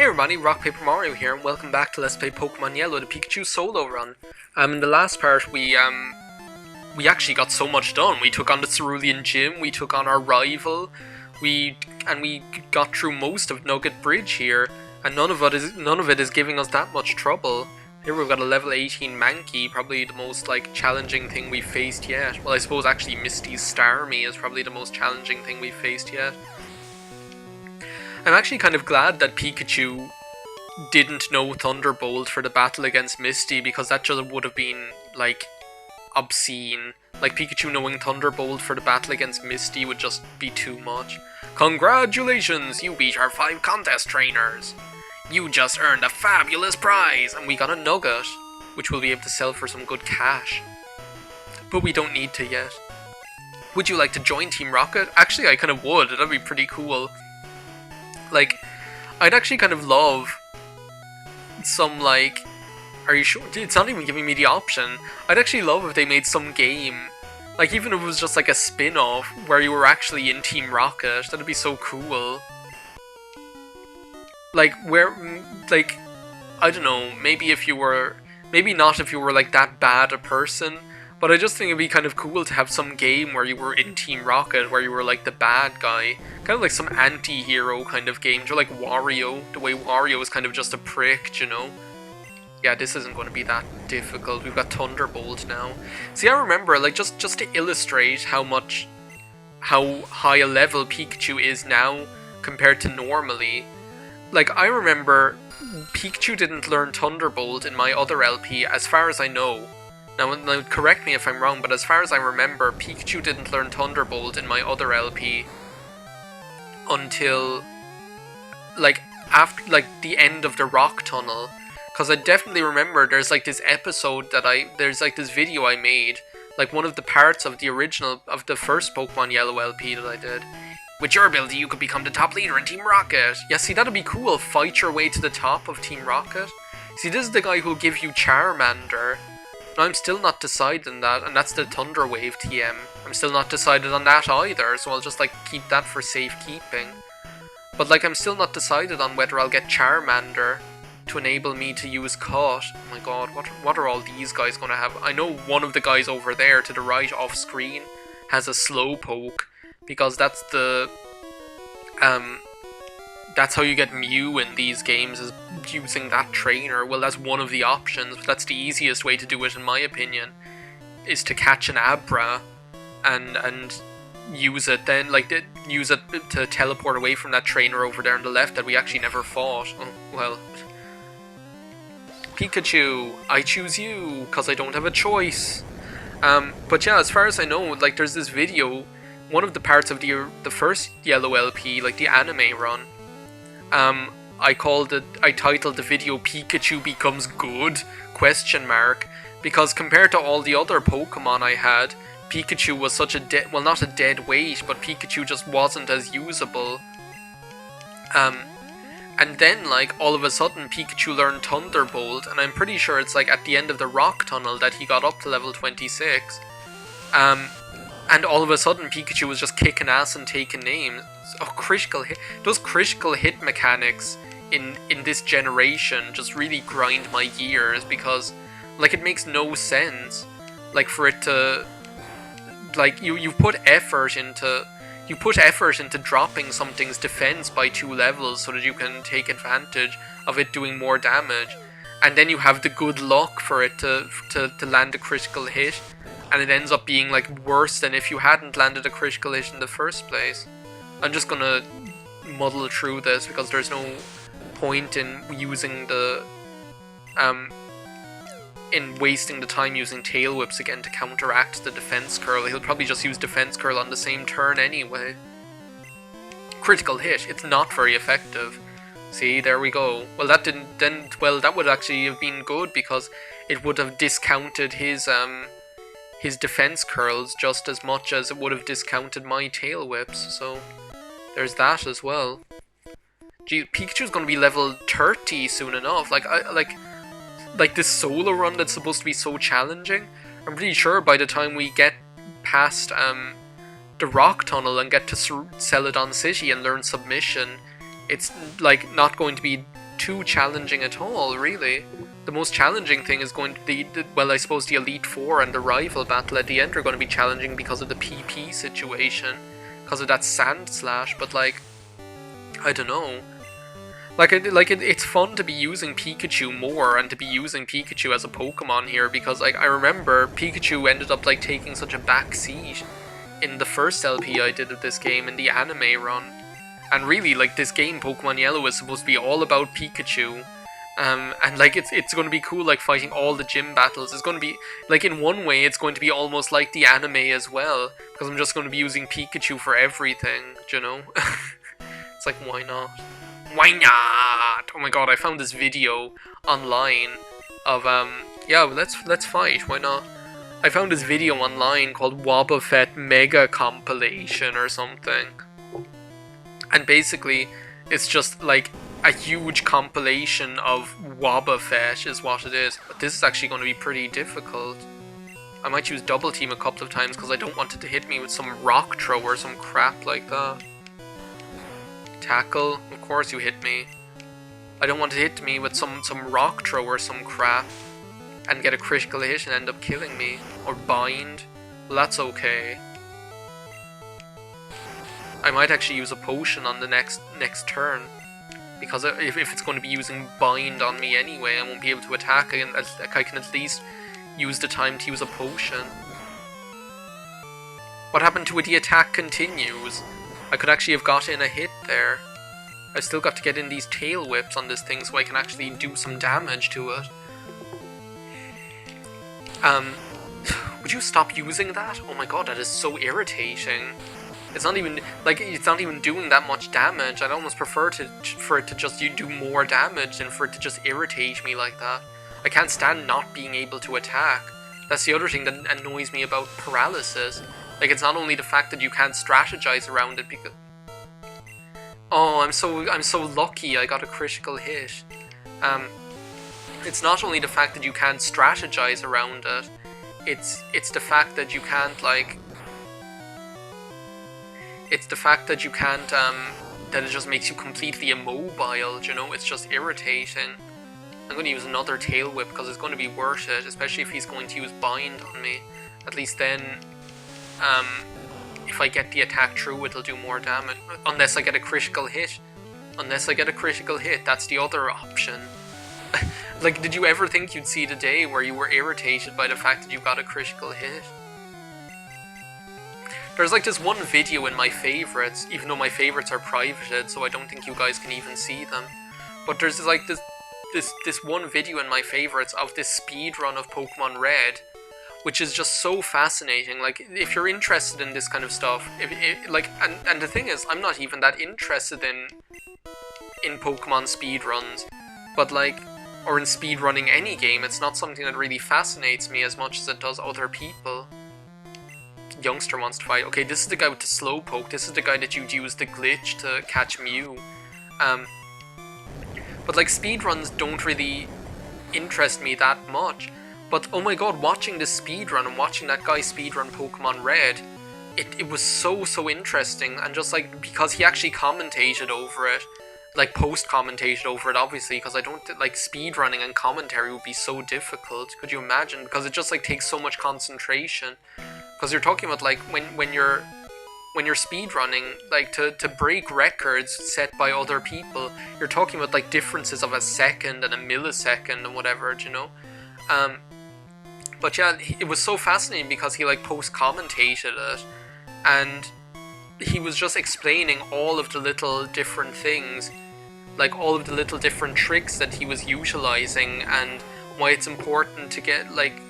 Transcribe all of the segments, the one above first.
Hey everybody, RockPaperMario here, and welcome back to Let's Play Pokemon Yellow, the Pikachu solo run. In the last part, we actually got so much done. We took on the Cerulean Gym, we took on our rival, we got through most of Nugget Bridge here, and none of it is giving us that much trouble. Here we've got a level 18 Mankey, probably the most challenging thing we've faced yet. Well, I suppose actually Misty's Starmie is probably the most challenging thing we've faced yet. I'm actually kind of glad that Pikachu didn't know Thunderbolt for the battle against Misty, because that just would have been, obscene. Pikachu knowing Thunderbolt for the battle against Misty would just be too much. Congratulations! You beat our 5 contest trainers! You just earned a fabulous prize! And we got a nugget, which we'll be able to sell for some good cash. But we don't need to yet. Would you like to join Team Rocket? Actually, I kind of would. That'd be pretty cool. I'd actually kind of love some, are you sure? It's not even giving me the option. I'd actually love if they made some game, even if it was just a spin-off, where you were actually in Team Rocket. That'd be so cool. I don't know, maybe not if you were, that bad a person, but I just think it'd be kind of cool to have some game where you were in Team Rocket, where you were the bad guy. Kind of like some anti-hero kind of games, or like Wario, the way Wario is kind of just a prick, you know? Yeah, this isn't going to be that difficult. We've got Thunderbolt now. See, I remember, just to illustrate how high a level Pikachu is now compared to normally. I remember Pikachu didn't learn Thunderbolt in my other LP, as far as I know. Now, correct me if I'm wrong, but as far as I remember, Pikachu didn't learn Thunderbolt in my other LP until, after, the end of the rock tunnel. Because I definitely remember there's, this episode there's, this video I made, one of the parts of the first Pokemon Yellow LP that I did. With your ability, you could become the top leader in Team Rocket. Yeah, see, that'd be cool. Fight your way to the top of Team Rocket. See, this is the guy who'll give you Charmander. I'm still not decided on that, and that's the Thunder Wave TM. I'm still not decided on that either, so I'll just keep that for safekeeping. But I'm still not decided on whether I'll get Charmander to enable me to use Cut. Oh my god, what are all these guys gonna have? I know one of the guys over there to the right off screen has a Slowpoke, because that's the that's how you get Mew in these games, is using that trainer. Well, that's one of the options, but that's the easiest way to do it in my opinion, is to catch an Abra and use it then, use it to teleport away from that trainer over there on the left that we actually never fought. Oh, well. Pikachu, I choose you, because I don't have a choice. But yeah, as far as I know, there's this video, one of the parts of the first Yellow LP, the anime run. I titled the video Pikachu Becomes Good? ? Because compared to all the other Pokemon I had, Pikachu was such a well, not a dead weight, but Pikachu just wasn't as usable. And then, all of a sudden, Pikachu learned Thunderbolt, and I'm pretty sure it's, at the end of the rock tunnel that he got up to level 26. And all of a sudden, Pikachu was just kicking ass and taking names. Oh, critical hit. Those critical hit mechanics in this generation just really grind my gears, because, it makes no sense. For it to... you put effort into dropping something's defense by 2 levels so that you can take advantage of it doing more damage, and then you have the good luck for it to land a critical hit, and it ends up being worse than if you hadn't landed a critical hit in the first place. I'm just gonna muddle through this because there's no point in using in wasting the time using Tail Whips again to counteract the Defense Curl. He'll probably just use Defense Curl on the same turn anyway. Critical hit. It's not very effective. See, there we go. Well, that that would actually have been good, because it would have discounted his Defense Curls just as much as it would have discounted my Tail Whips, so there's that as well. Gee, Pikachu's gonna be level 30 soon enough. This solo run that's supposed to be so challenging, I'm pretty sure by the time we get past the rock tunnel and get to Celadon City and learn Submission, it's like not going to be too challenging at all, really. The most challenging thing is going to be, well, I suppose the Elite Four and the rival battle at the end are going to be challenging because of the PP situation, because of that Sand Slash, but like, I don't know. It's fun to be using Pikachu more and to be using Pikachu as a Pokemon here, because like I remember Pikachu ended up like taking such a back seat in the first LP I did of this game in the anime run. And really, like, this game, Pokemon Yellow, is supposed to be all about Pikachu. And like it's going to be cool, like fighting all the gym battles. It's going to be like, in one way it's going to be almost like the anime as well, because I'm just going to be using Pikachu for everything, you know. It's like, why not? Why not? Oh my god, I found this video online of yeah, let's fight. Why not? I found this video online called Wobbuffet Mega Compilation or something, and basically it's just like a huge compilation of Wobbuffet is what it is. But this is actually going to be pretty difficult. I might use Double Team a couple of times because I don't want it to hit me with some rock throw or some crap like that. Tackle, of course you hit me. I don't want to hit me with some rock throw or some crap and get a critical hit and end up killing me. Or bind. Well, that's okay. I might actually use a potion on the next turn, because if it's going to be using bind on me anyway, I won't be able to attack, and I can at least use the time to use a potion. What happened to it? The attack continues. I could actually have got in a hit there. I've still got to get in these tail whips on this thing so I can actually do some damage to it. Would you stop using that? Oh my god, that is so irritating. It's not even doing that much damage. I'd almost prefer for it to just do more damage than for it to just irritate me like that. I can't stand not being able to attack. That's the other thing that annoys me about paralysis. Like, it's not only the fact that you can't strategize around it because... Oh, I'm so lucky I got a critical hit. It's not only the fact that you can't strategize around it, it's the fact that you can't, like... It's the fact that you can't, that it just makes you completely immobile, you know? It's just irritating. I'm going to use another tail whip because it's going to be worth it, especially if he's going to use bind on me. At least then, if I get the attack through, it'll do more damage. Unless I get a critical hit. Unless I get a critical hit, that's the other option. Like, did you ever think you'd see the day where you were irritated by the fact that you got a critical hit? There's like this one video in my favorites, even though my favorites are privated, so I don't think you guys can even see them. But there's like this one video in my favorites of this speed run of Pokemon Red, which is just so fascinating. Like, if you're interested in this kind of stuff, and the thing is, I'm not even that interested in Pokemon speedruns, but like, or in speedrunning any game. It's not something that really fascinates me as much as it does other people. Youngster wants to fight. Okay, this is the guy with the Slowpoke. This is the guy that you'd use the glitch to catch Mew. But like, speedruns don't really interest me that much. But oh my god, watching this speedrun and watching that guy speedrun Pokemon Red, it was so interesting. And just like, because he actually commentated over it, like post-commentated over it, obviously, because I don't, like, speedrunning and commentary would be so difficult. Could you imagine? Because it just like takes so much concentration. Because you're talking about, like, when you're speedrunning, like, to break records set by other people, you're talking about, like, differences of a second and a millisecond and whatever, you know? But yeah, it was so fascinating because he, like, post-commentated it, and he was just explaining all of the little different things, like, all of the little different tricks that he was utilizing, and why it's important to get, like,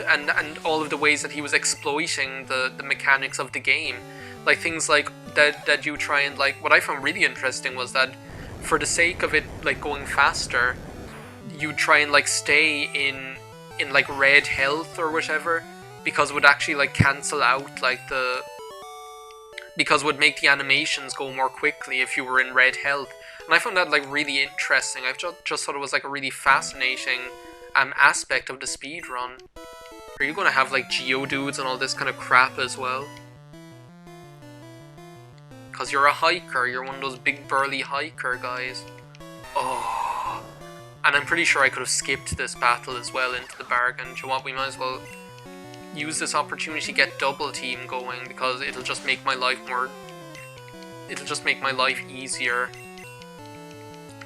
and all of the ways that he was exploiting the mechanics of the game. Like, things like that you try and, like, what I found really interesting was that for the sake of it, like, going faster, you try and, like, stay in like red health or whatever, because it would actually, like, cancel out, like, because it would make the animations go more quickly if you were in red health. And I found that, like, really interesting. I've just thought it was, like, a really fascinating aspect of the speedrun. Are you going to have, like, Geodudes and all this kind of crap as well? Because you're a hiker. You're one of those big burly hiker guys. Oh, And I'm pretty sure I could have skipped this battle as well into the bargain. Do you know what? We might as well use this opportunity to get double team going, because it'll just make my life easier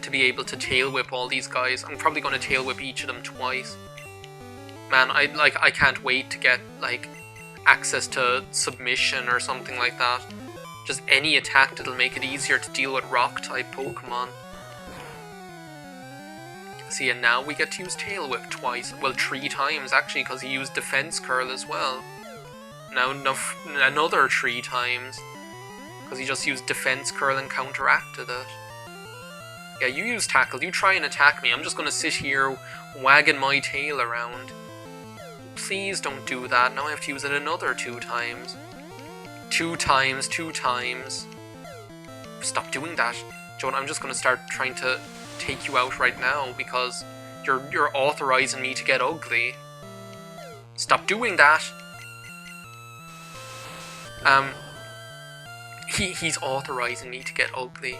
to be able to tail whip all these guys. I'm probably going to tail whip each of them twice. Man, I can't wait to get like access to submission or something like that. Just any attack that'll make it easier to deal with rock type Pokemon. See, and now we get to use Tail Whip twice. Well, 3 times actually, because he used Defense Curl as well. Now another 3 times, because he just used Defense Curl and counteracted it. Yeah, you use Tackle. You try and attack me. I'm just going to sit here wagging my tail around. Please don't do that. Now I have to use it another 2 times. 2 times, 2 times. Stop doing that. Joan, I'm just going to start trying to take you out right now, because you're authorizing me to get ugly. Stop doing that. He's authorizing me to get ugly.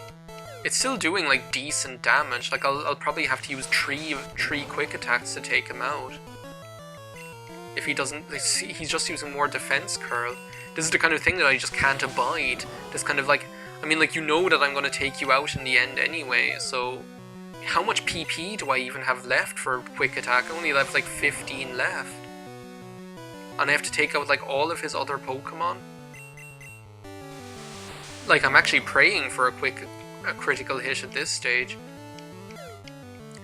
It's still doing like decent damage. Like I'll probably have to use three quick attacks to take him out. If he doesn't, he's just using more defense curl. This is the kind of thing that I just can't abide. This kind of like, I mean, like, you know that I'm going to take you out in the end anyway, so how much PP do I even have left for quick attack? I only have like 15 left. And I have to take out like all of his other Pokemon? Like, I'm actually praying for a critical hit at this stage.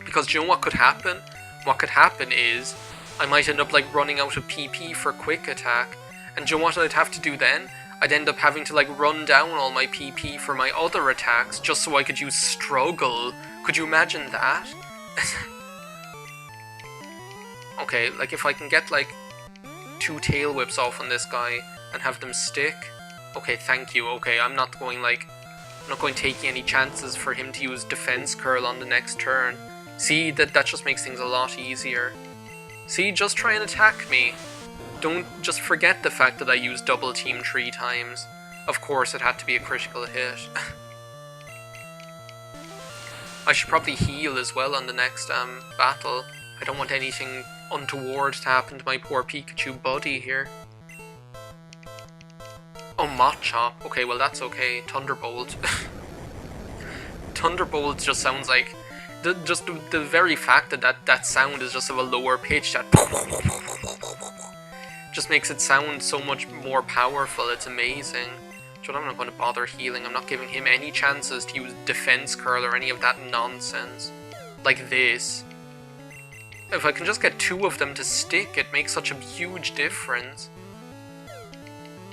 Because do you know what could happen? What could happen is I might end up like running out of PP for quick attack. And do you know what I'd have to do then? I'd end up having to like run down all my PP for my other attacks just so I could use Struggle. Could you imagine that? Okay, like if I can get like 2 tail whips off on this guy and have them stick. Okay, thank you. Okay, I'm not going taking any chances for him to use defense curl on the next turn. See, that just makes things a lot easier. See, just try and attack me. Don't just forget the fact that I used double team 3 times. Of course it had to be a critical hit. I should probably heal as well on the next battle. I don't want anything untoward to happen to my poor Pikachu buddy here. Oh, Machop. Okay, well that's okay. Thunderbolt. Thunderbolt just sounds like... the very fact that sound is just of a lower pitch, that... just makes it sound so much more powerful. It's amazing. So I'm not going to bother healing. I'm not giving him any chances to use defense curl or any of that nonsense. Like this. If I can just get 2 of them to stick, it makes such a huge difference.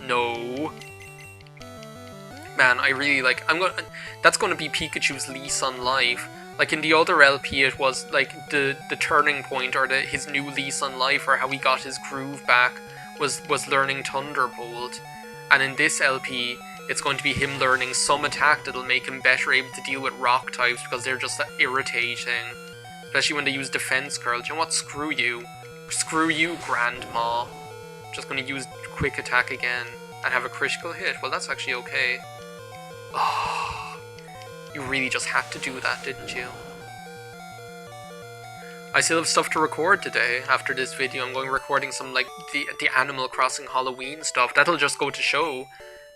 No. Man, I really like... that's going to be Pikachu's lease on life. Like in the other LP, it was like the turning point, or his new lease on life, or how he got his groove back was learning Thunderbolt. And in this LP, it's going to be him learning some attack that'll make him better able to deal with rock types, because they're just irritating. Especially when they use defense curl. Do you know what? Screw you. Screw you, Grandma. I'm just going to use quick attack again and have a critical hit. Well, that's actually okay. Oh, you really just had to do that, didn't you? I still have stuff to record today. After this video, I'm going recording some, like, the Animal Crossing Halloween stuff. That'll just go to show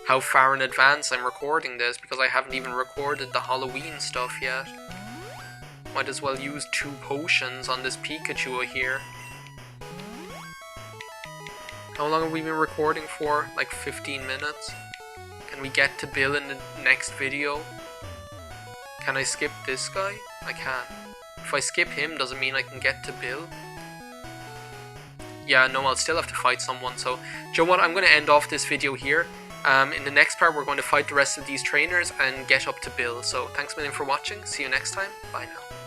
how far in advance I'm recording this, because I haven't even recorded the Halloween stuff yet. Might as well use 2 potions on this Pikachu here. How long have we been recording for? Like 15 minutes? Can we get to Bill in the next video? Can I skip this guy? I can. If I skip him, does it mean I can get to Bill? Yeah, no, I'll still have to fight someone, so... Do you know what? I'm going to end off this video here. In the next part, we're going to fight the rest of these trainers and get up to Bill. So, thanks a million for watching. See you next time. Bye now.